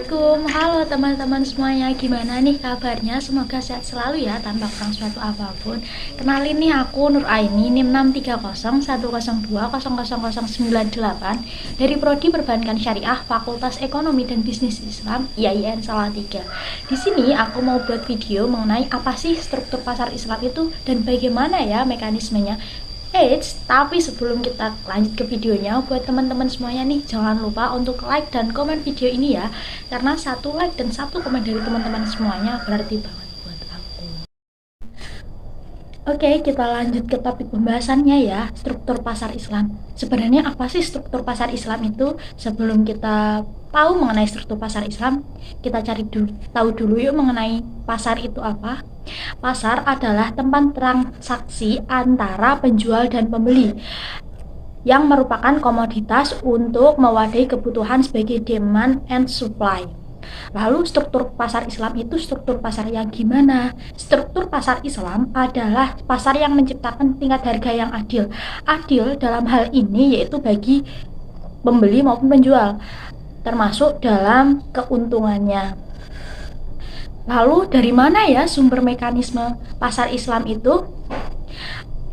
Assalamualaikum, halo teman-teman semuanya. Gimana nih kabarnya? Semoga sehat selalu ya, tanpa kurang suatu apapun. Kenalin nih, aku Nur Aini, NIM 6301002000098 dari Prodi Perbankan Syariah Fakultas Ekonomi dan Bisnis Islam IAIN Salatiga. Di sini aku mau buat video mengenai apa sih struktur pasar Islam itu dan bagaimana ya mekanismenya. Tapi sebelum kita lanjut ke videonya, buat teman-teman semuanya nih, jangan lupa untuk like dan komen video ini ya, karena satu like dan satu komen dari teman-teman semuanya berarti banget buat aku. Oke, kita lanjut ke topik pembahasannya ya, struktur pasar Islam. Sebenarnya apa sih struktur pasar Islam itu? Sebelum kita tahu mengenai struktur pasar Islam, kita tahu dulu yuk mengenai pasar itu apa. Pasar adalah tempat transaksi antara penjual dan pembeli yang merupakan komoditas untuk mewadahi kebutuhan sebagai demand and supply. Lalu struktur pasar Islam itu struktur pasar yang gimana? Struktur pasar Islam adalah pasar yang menciptakan tingkat harga yang adil. Adil dalam hal ini yaitu bagi pembeli maupun penjual, termasuk dalam keuntungannya. Lalu dari mana ya sumber mekanisme pasar Islam itu?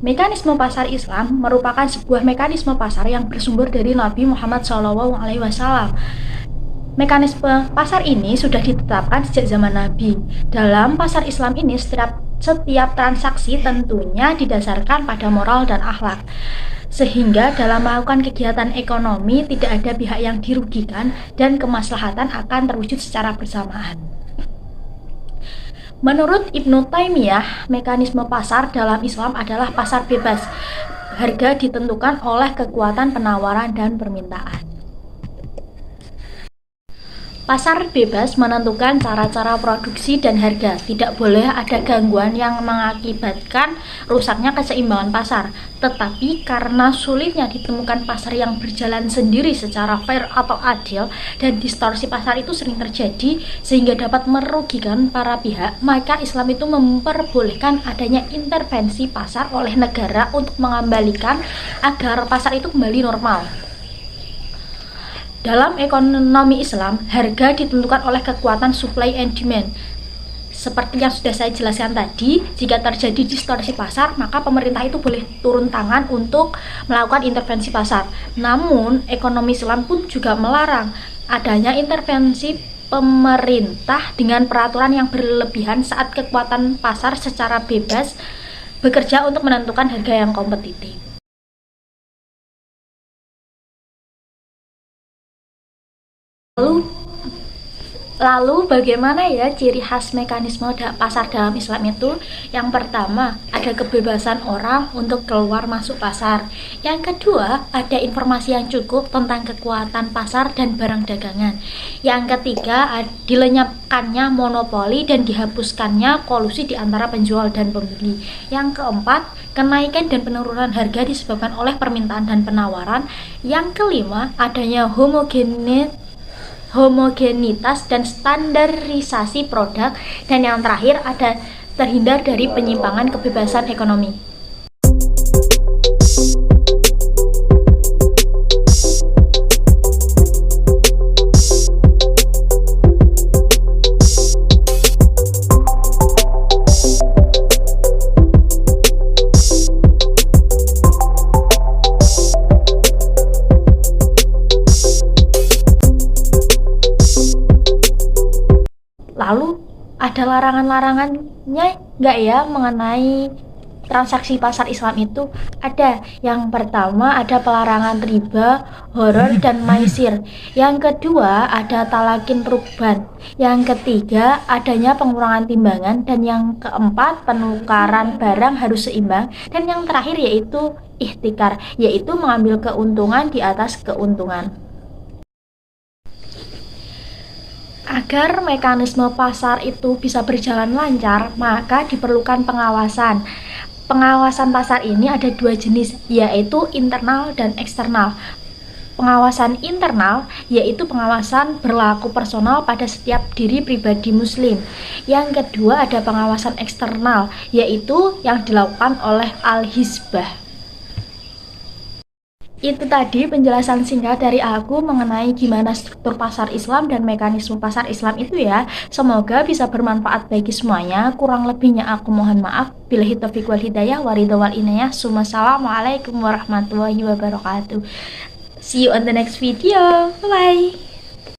Mekanisme pasar Islam merupakan sebuah mekanisme pasar yang bersumber dari Nabi Muhammad SAW. Mekanisme pasar ini sudah ditetapkan sejak zaman Nabi. Dalam pasar Islam ini setiap transaksi tentunya didasarkan pada moral dan akhlak. Sehingga dalam melakukan kegiatan ekonomi tidak ada pihak yang dirugikan dan kemaslahatan akan terwujud secara bersamaan. Menurut Ibnu Taimiyah, mekanisme pasar dalam Islam adalah pasar bebas. Harga ditentukan oleh kekuatan penawaran dan permintaan. Pasar bebas menentukan cara-cara produksi dan harga. Tidak boleh ada gangguan yang mengakibatkan rusaknya keseimbangan pasar. Tetapi karena sulitnya ditemukan pasar yang berjalan sendiri secara fair atau adil dan distorsi pasar itu sering terjadi sehingga dapat merugikan para pihak, maka Islam itu memperbolehkan adanya intervensi pasar oleh negara untuk mengembalikan agar pasar itu kembali normal. Dalam ekonomi Islam, harga ditentukan oleh kekuatan supply and demand. Seperti yang sudah saya jelaskan tadi, jika terjadi distorsi pasar, maka pemerintah itu boleh turun tangan untuk melakukan intervensi pasar. Namun, ekonomi Islam pun juga melarang adanya intervensi pemerintah dengan peraturan yang berlebihan saat kekuatan pasar secara bebas bekerja untuk menentukan harga yang kompetitif. Lalu bagaimana ya ciri khas mekanisme pasar dalam Islam itu? Yang pertama, ada kebebasan orang untuk keluar masuk pasar. Yang kedua, ada informasi yang cukup tentang kekuatan pasar dan barang dagangan. Yang ketiga, dilenyapkannya monopoli dan dihapuskannya kolusi di antara penjual dan pembeli. Yang keempat, kenaikan dan penurunan harga disebabkan oleh permintaan dan penawaran. Yang kelima, adanya homogenitas dan standarisasi produk, dan yang terakhir ada terhindar dari penyimpangan kebebasan ekonomi. Lalu ada larangan-larangannya nggak ya mengenai transaksi pasar Islam itu? Ada. Yang pertama ada pelarangan riba, horor, dan maisir. Yang kedua ada talakin rukban. Yang ketiga adanya pengurangan timbangan. Dan yang keempat penukaran barang harus seimbang. Dan yang terakhir yaitu ihtikar, yaitu mengambil keuntungan di atas keuntungan. Agar mekanisme pasar itu bisa berjalan lancar, maka diperlukan pengawasan. Pengawasan pasar ini ada dua jenis, yaitu internal dan eksternal. Pengawasan internal yaitu pengawasan berlaku personal pada setiap diri pribadi muslim. Yang kedua ada pengawasan eksternal, yaitu yang dilakukan oleh Al-Hizbah. Itu tadi penjelasan singkat dari aku mengenai gimana struktur pasar Islam dan mekanisme pasar Islam itu ya. Semoga bisa bermanfaat bagi semuanya. Kurang lebihnya aku mohon maaf. Billahi taufiq wal hidayah waridho wal inayah. Assalamualaikum warahmatullahi wabarakatuh. See you on the next video. Bye bye.